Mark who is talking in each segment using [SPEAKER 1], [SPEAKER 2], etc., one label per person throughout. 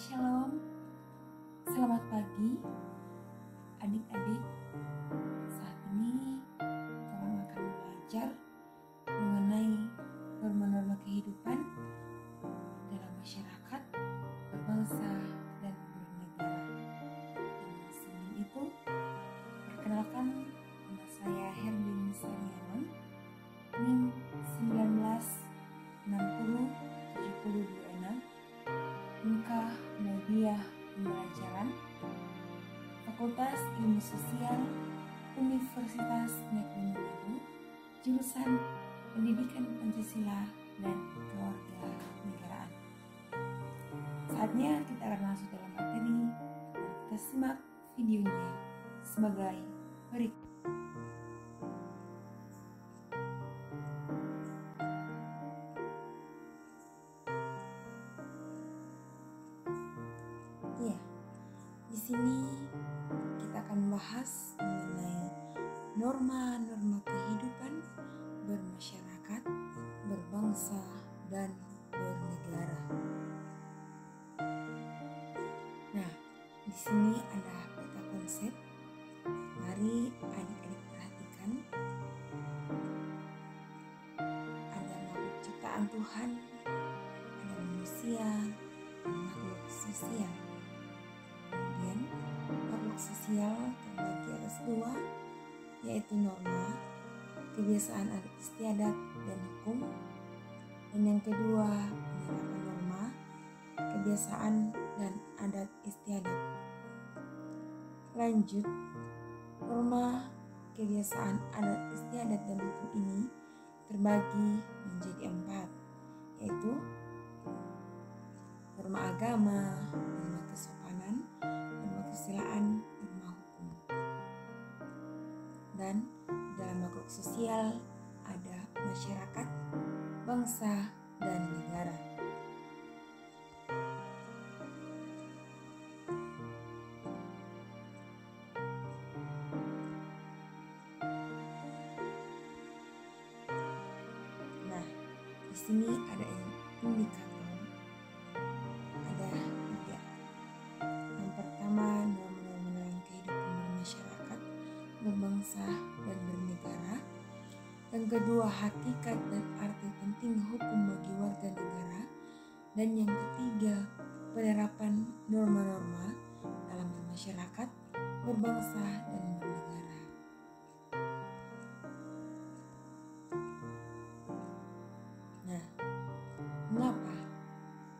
[SPEAKER 1] Shalom, selamat pagi adik-adik. Saat ini kamu akan belajar mengenai norma-norma kehidupan dalam masyarakat, berbangsa, dan bernegara. Dengan sebelum itu, perkenalkan nama saya Herlin Sariawan, NIM 19607026, Muka Media Pembelajaran, Fakultas Ilmu Sosial, Universitas Negeri Manado, jurusan Pendidikan Pancasila dan Kewarganegaraan. Saatnya kita akan masuk dalam materi dan kita simak videonya sebagai berikut. Ya, di sini kita akan membahas mengenai norma-norma kehidupan bermasyarakat, berbangsa, dan bernegara. Nah, di sini ada peta konsep. Mari adik-adik perhatikan. Ada makhluk ciptaan Tuhan, ada manusia, dan makhluk sosial. Kemudian makhluk sosial terbagi atas dua, yaitu norma, kebiasaan adat istiadat, dan hukum. Dan yang kedua, penerapan norma, kebiasaan, dan adat istiadat. Lanjut, norma, kebiasaan, adat istiadat, dan hukum ini terbagi menjadi 4, yaitu norma agama, norma kesopanan, norma kesusilaan, norma hukum. Dan dalam makhluk sosial ada masyarakat, bangsa, dan negara. Nah, di sini ada indikator. Ada 3. Yang pertama, norma-norma dalam kehidupan bermasyarakat, berbangsa, dan bernegara. Yang kedua, hakikat dan arti penting hukum bagi warga negara. Dan yang ketiga, penerapan norma-norma dalam bermasyarakat, berbangsa, dan bernegara. Nah, mengapa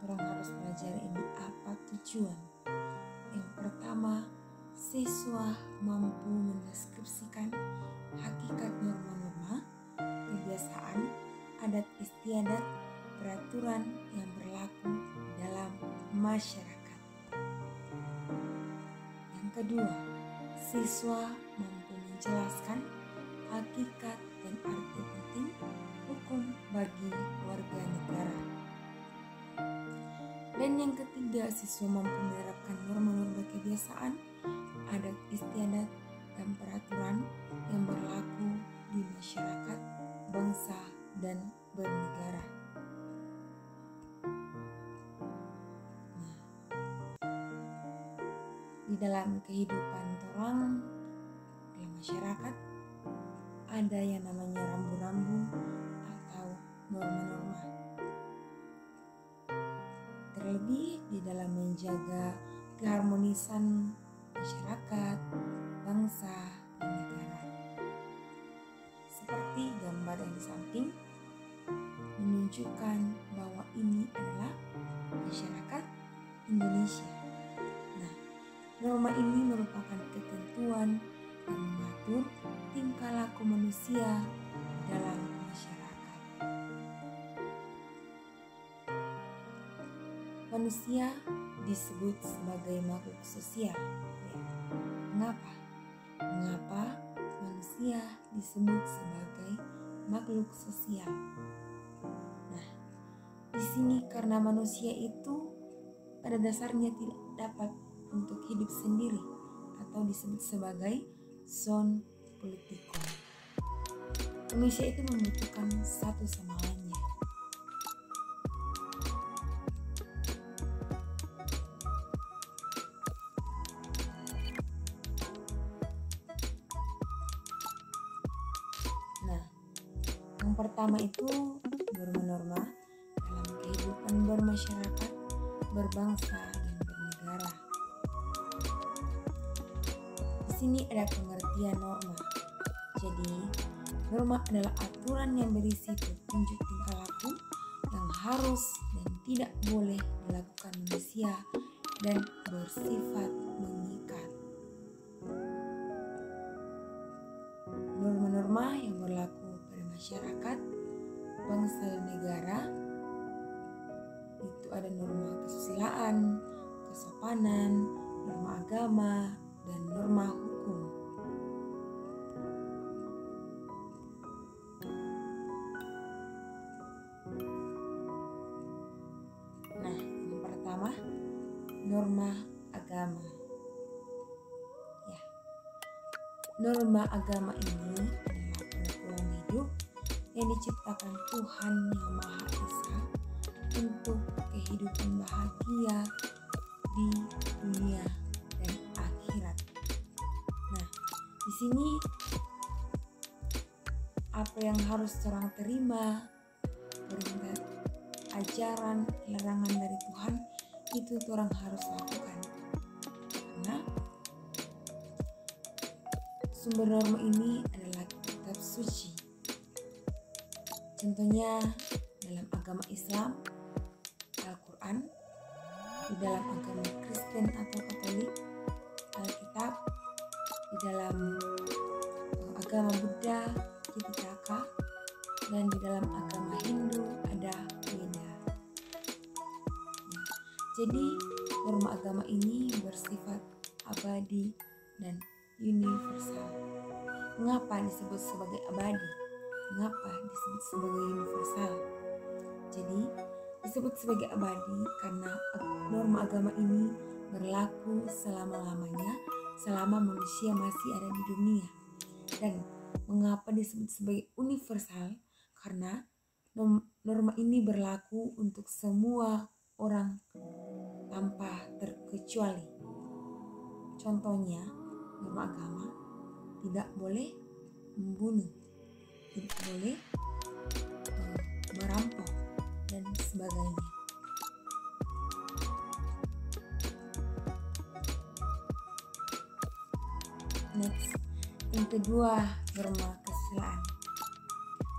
[SPEAKER 1] orang harus belajar ini? Apa tujuan? Yang pertama, siswa mampu mendeskripsikan hakikat norma-norma, kebiasaan, adat istiadat, peraturan yang berlaku dalam masyarakat. Yang kedua, siswa mampu menjelaskan hakikat dan arti penting hukum bagi warga negara. Dan yang ketiga, siswa mampu menerapkan norma-norma kebiasaan, adat istiadat, dan peraturan yang berlaku di masyarakat, bangsa, dan bernegara. Nah, di dalam kehidupan orang dalam masyarakat ada yang namanya rambu-rambu atau norma-norma. Terlebih di dalam menjaga keharmonisan masyarakat, bangsa, dan negara. Seperti gambar yang di samping menunjukkan bahwa ini adalah masyarakat Indonesia. Nah, norma ini merupakan ketentuan yang mengatur tingkah laku manusia dalam masyarakat. Manusia disebut sebagai makhluk sosial. Ya. Mengapa? Mengapa manusia disebut sebagai makhluk sosial? Nah, di sini karena manusia itu pada dasarnya tidak dapat untuk hidup sendiri atau disebut sebagai zon politikon. Manusia itu membutuhkan satu sama lainnya. pertama itu norma-norma dalam kehidupan bermasyarakat, berbangsa, dan bernegara. Di sini ada pengertian norma. Jadi, norma adalah aturan yang berisi petunjuk tingkah laku yang harus dan tidak boleh dilakukan manusia dan bersifat mengikat. Norma-norma yang berlaku pada masyarakat, bangsa, dan negara itu ada norma kesusilaan, kesopanan, norma agama, dan norma hukum. Nah, yang pertama, norma agama. Ya, norma agama ini adalah peraturan hidup yang diciptakan Tuhan Yang Maha Esa untuk kehidupan bahagia di dunia dan akhirat. Nah, di sini apa yang harus orang terima, perintah, ajaran, larangan dari Tuhan itu orang harus lakukan. Karena sumber norma ini adalah kitab suci. Contohnya dalam agama Islam, Al-Quran, di dalam agama Kristen atau Katolik, Alkitab, di dalam agama Buddha, Tipitaka, dan di dalam agama Hindu ada Weda. Jadi norma agama ini bersifat abadi dan universal. Mengapa disebut sebagai abadi? Mengapa disebut sebagai universal? Jadi disebut sebagai abadi karena norma agama ini berlaku selama-lamanya selama manusia masih ada di dunia. Dan mengapa disebut sebagai universal? Karena norma ini berlaku untuk semua orang tanpa terkecuali. Contohnya, norma agama tidak boleh membunuh, tidak boleh merampok, dan sebagainya. Next, yang kedua, norma kesusilaan.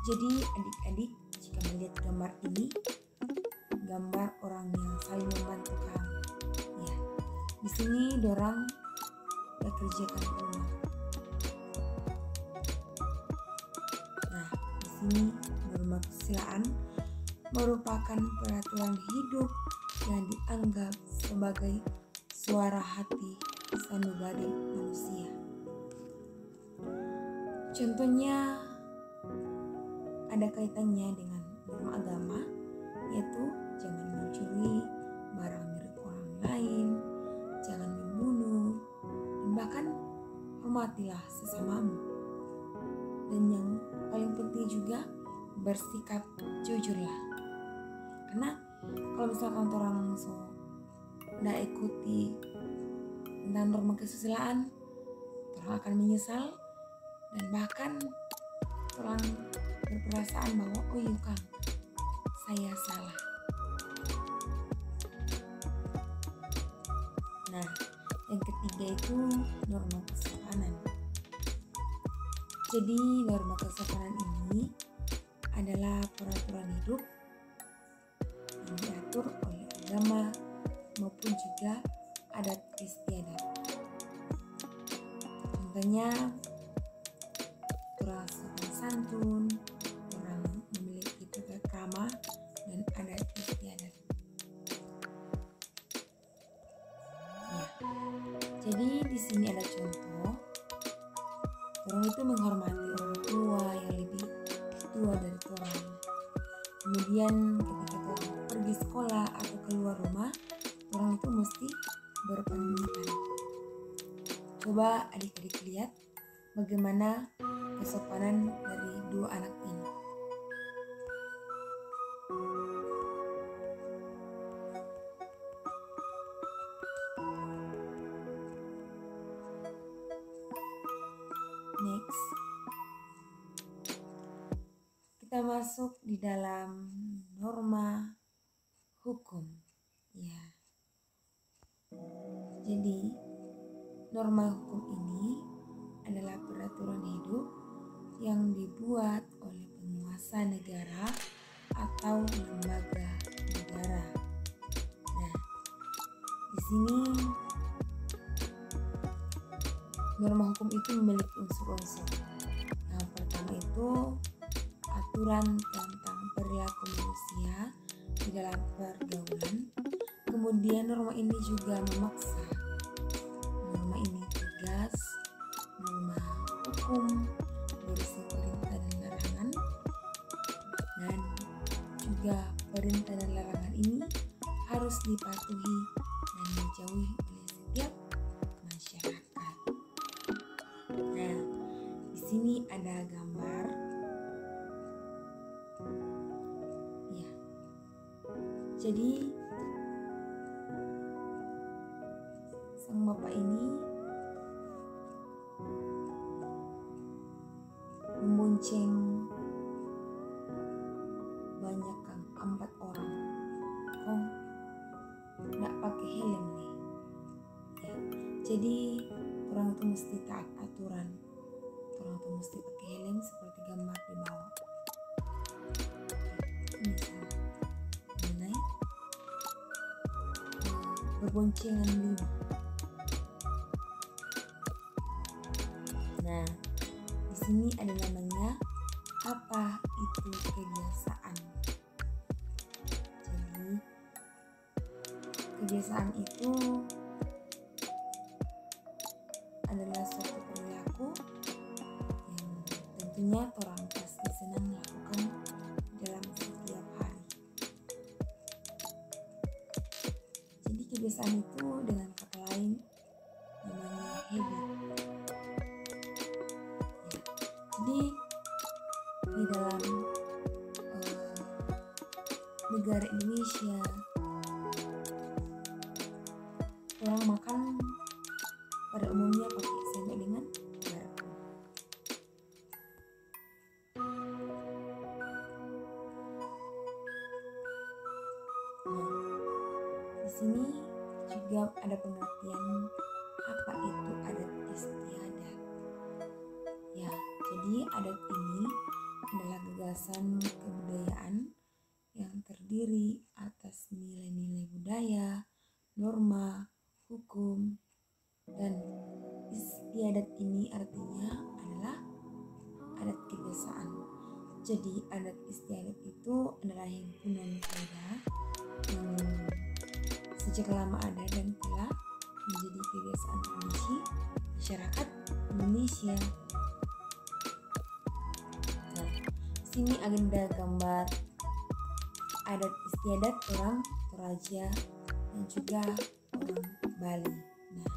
[SPEAKER 1] Jadi adik-adik jika melihat gambar ini, gambar orang yang saling membantu kamu. Ya, di sini dorang bekerjakan rumah. Nah, di sini norma kesusilaan merupakan peraturan hidup yang dianggap sebagai suara hati sanubari manusia. Contohnya ada kaitannya dengan norma agama, yaitu jangan mencuri barang milik orang lain, jangan membunuh, dan bahkan hormatilah sesamamu. Dan yang paling penting juga bersikap jujurlah. Karena kalau misalkan orang tidak ikuti tentang norma kesusilaan, orang akan menyesal dan bahkan orang berperasaan bahwa oh iya Kang, saya salah. Nah, yang ketiga itu norma kesopanan. Jadi norma kesopanan ini adalah peraturan hidup yang diatur oleh agama maupun juga adat istiadat. Contohnya kurang sopan santun, kurang memiliki tata krama, dan adat istiadat. Ya, jadi di sini ada contoh. Orang itu menghormati orang tua yang lebih tua dari orang. Kemudian ketika orang pergi sekolah atau keluar rumah, orang itu mesti berpamitan. Coba adik-adik lihat bagaimana kesopanan dari dua anak ini. Next, kita termasuk di dalam norma hukum. Ya. Jadi norma hukum ini adalah peraturan hidup yang dibuat oleh penguasa negara atau lembaga negara. Nah, di sini norma hukum itu memiliki unsur-unsur. Yang pertama itu aturan tentang perilaku manusia di dalam pergaulan. Kemudian norma ini juga memaksa. Norma ini tegas, norma hukum berisi perintah dan larangan, dan juga perintah dan larangan ini harus dipatuhi dan dijauhi oleh setiap masyarakat. Nah, di sini ada gambar. Ya. Jadi sang bapak ini membonceng banyak 4 orang. Oh, nggak pakai helm nih. Ya. Jadi orang itu mesti taat aturan. Orang itu mesti pakai helm seperti gambar di bawah. Ini salah. Mengenai berboncengan 5. Nah, di sini ada namanya apa itu kebiasaan. Jadi kebiasaan itu adalah suatu perilaku yang tentunya orang pasti senang melakukan dalam setiap hari. Jadi kebiasaan itu dengan kata lain namanya habit. Jadi di dalam negara Indonesia orang makan pada umumnya pakai sendok dengan garpu. Nah, di sini juga ada pengertian apa itu adat istiadat. Ya, jadi adat ini adalah gagasan kebudayaan yang terdiri atas nilai-nilai budaya, norma, hukum, dan istiadat ini artinya adalah adat kebiasaan. Jadi adat istiadat itu adalah himpunan kaidah yang sejak lama ada dan telah menjadi kebiasaan tradisi masyarakat Indonesia. Nah, sini agenda gambar adat istiadat orang Toraja dan juga orang Bali. Nah,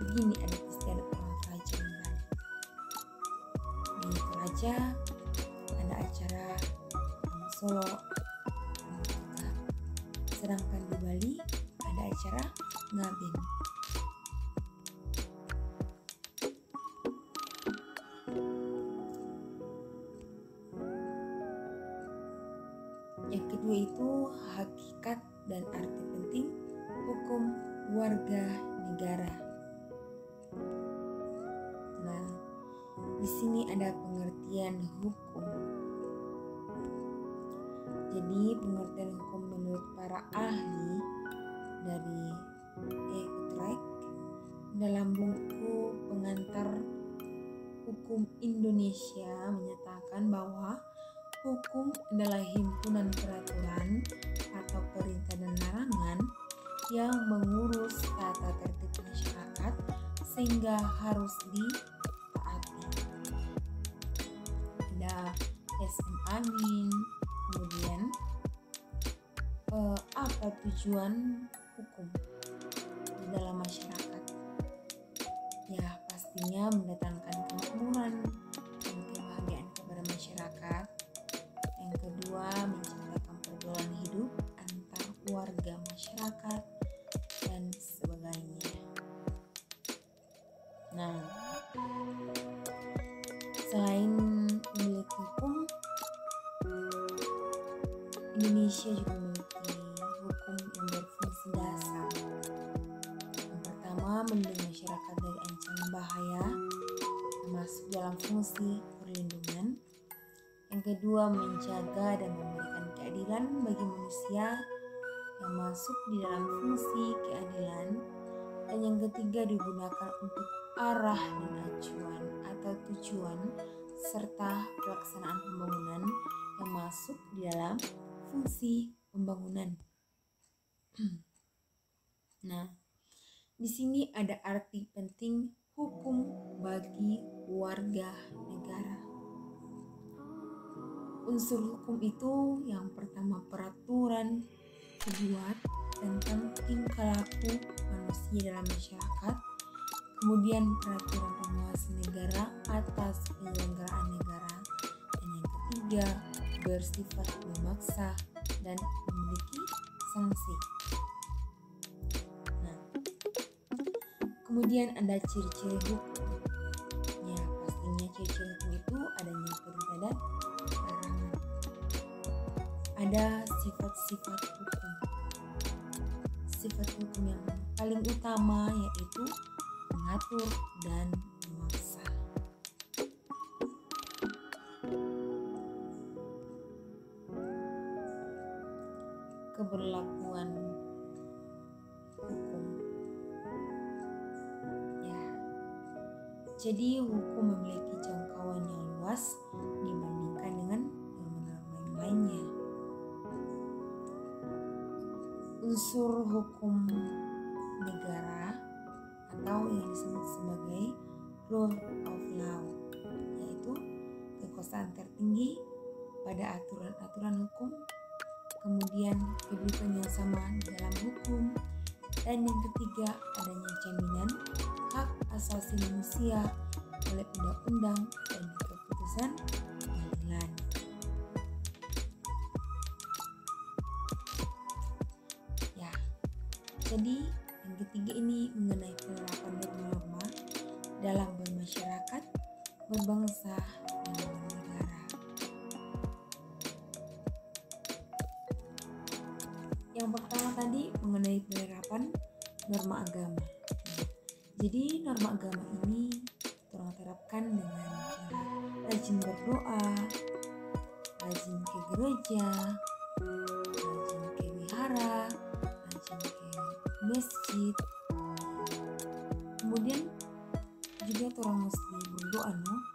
[SPEAKER 1] begini adat istiadat orang Toraja dan Bali. Di Toraja ada acara Solo, sedangkan di Bali ada acara Ngaben. Yang kedua itu hakikat dan arti penting hukum warga negara. Nah, di sini ada pengertian hukum. Jadi pengertian hukum menurut para ahli dari Utrecht dalam buku pengantar hukum Indonesia menyatakan bahwa hukum adalah himpunan peraturan atau perintah dan larangan yang mengurus tata tertib masyarakat sehingga harus ditaati. Ada SM Amin, kemudian apa tujuan hukum di dalam masyarakat? Ya, pastinya mendatangkan kemakmuran dan kebahagiaan kepada masyarakat. Yang kedua, menciptakan pergaulan hidup antar warga masyarakat dan sebagainya. Nah, selain memiliki hukum, Indonesia juga memiliki hukum yang berfungsi dasar. Yang pertama, melindungi masyarakat dari ancaman bahaya, termasuk dalam fungsi perlindungan. Yang kedua, menjaga dan memberikan keadilan bagi manusia yang masuk di dalam fungsi keadilan. Dan yang ketiga, digunakan untuk arah dan acuan atau tujuan serta pelaksanaan pembangunan yang masuk di dalam fungsi pembangunan. Nah, di sini ada arti penting hukum bagi warga negara. Unsur hukum itu yang pertama peraturan, kedua tentang tingkah laku manusia dalam masyarakat, kemudian peraturan penguasa negara atas penyelenggaraan negara, dan yang ketiga bersifat memaksa dan memiliki sanksi. Nah, kemudian ada ciri-ciri hukum. Ya, pastinya ciri-ciri hukum itu adanya perintah dan larangan. Ada sifat-sifat hukum. Sifat hukum yang paling utama yaitu mengatur dan memaksa. Keberlakuan hukum. Ya. Jadi hukum memiliki jangkauan yang luas dibandingkan dengan norma-norma yang lainnya. Unsur hukum negara atau yang disebut sebagai rule of law, yaitu kekuasaan tertinggi pada aturan-aturan hukum, kemudian kedudukan yang sama dalam hukum, dan yang ketiga adanya jaminan hak asasi manusia oleh undang-undang dan keputusan pengadilan. Ya, jadi yang ketiga ini mengenai penerapan norma-norma dalam bermasyarakat, berbangsa, dan bernegara. Yang pertama tadi mengenai penerapan norma agama. Jadi norma agama ini orang terapkan dengan cara rajin berdoa, rajin ke gereja, rajin ke wihara, rajin ke masjid. Kemudian juga orang mesti berdoa,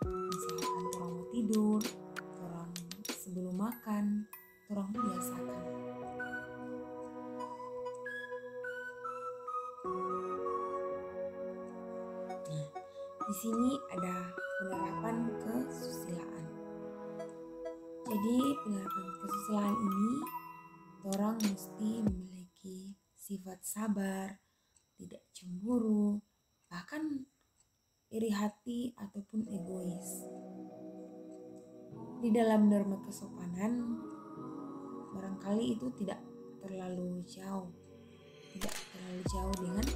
[SPEAKER 1] misalkan orang mau tidur, orang sebelum makan, orang biasakan. Nah, di sini ada penerapan kesusilaan. Jadi penerapan kesusilaan ini orang mesti memiliki sifat sabar, tidak cemburu, bahkan iri hati ataupun egois. Di dalam norma kesopanan, barangkali itu tidak terlalu jauh dengan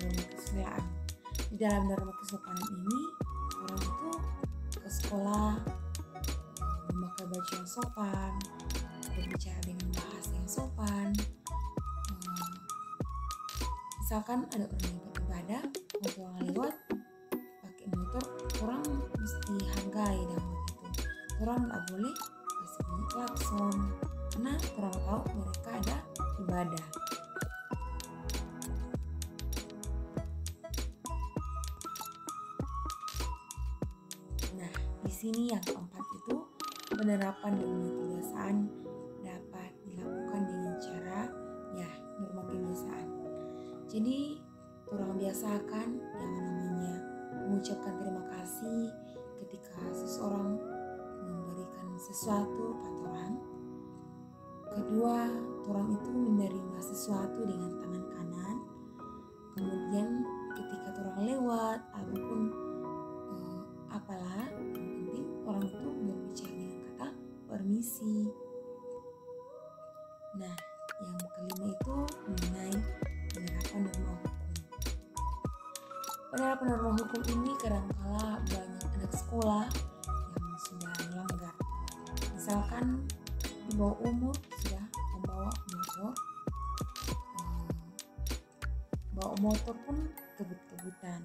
[SPEAKER 1] norma kesusilaan. Di dalam norma kesopanan ini, orang itu ke sekolah memakai baju yang sopan, berbicara dengan bahasa yang sopan. Misalkan ada orang yang beribadah, waktu orang lewat pakai motor, orang mesti hargai dan begitu. Orang tidak boleh kasih bunyi klakson, karena orang tahu mereka ada ibadah. Nah, di sini yang keempat itu penerapan norma kebiasaan dapat dilakukan dengan cara norma kebiasaan. Jadi orang biasakan yang namanya mengucapkan terima kasih ketika seseorang memberikan sesuatu pada orang. Kedua, orang itu menerima sesuatu dengan tangan kanan. Kemudian ketika orang lewat ataupun apalah, yang penting orang itu berbicara dengan kata permisi. Nah, yang kelima itu mengenai penerapan norma hukum. Penerapan norma hukum ini kadangkala banyak anak sekolah yang sudah melanggar. Misalkan di bawah umur sudah motor, bawa motor pun kebut-kebutan,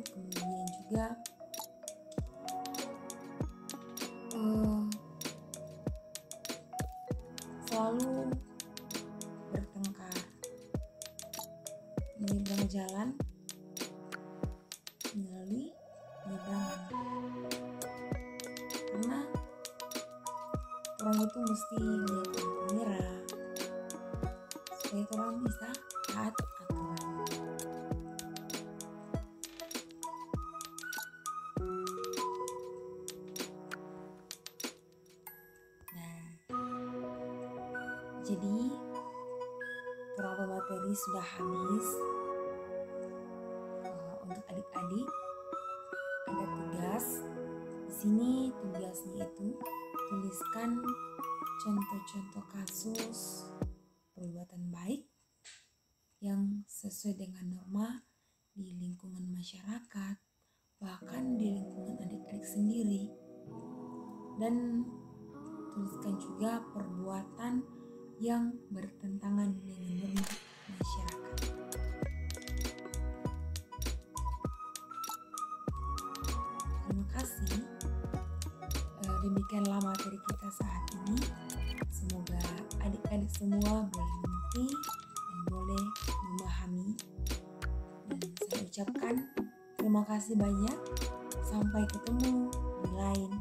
[SPEAKER 1] kemudian juga selalu bertengkar, menyeberang jalan melalui penyeberangan, karena orang itu mesti lihat lampu merah supaya orang bisa taat aturan. Nah, jadi beberapa materi sudah habis. Untuk adik-adik ada tugas. Di sini tugasnya itu tuliskan contoh-contoh kasus perbuatan baik yang sesuai dengan norma di lingkungan masyarakat, bahkan di lingkungan adik-adik sendiri. Dan tuliskan juga perbuatan yang bertentangan dengan norma masyarakat. Terima kasih. Demikianlah materi kita saat ini. Semoga adik-adik semua boleh mengerti dan boleh memahami. Dan saya ucapkan terima kasih banyak. Sampai ketemu di lain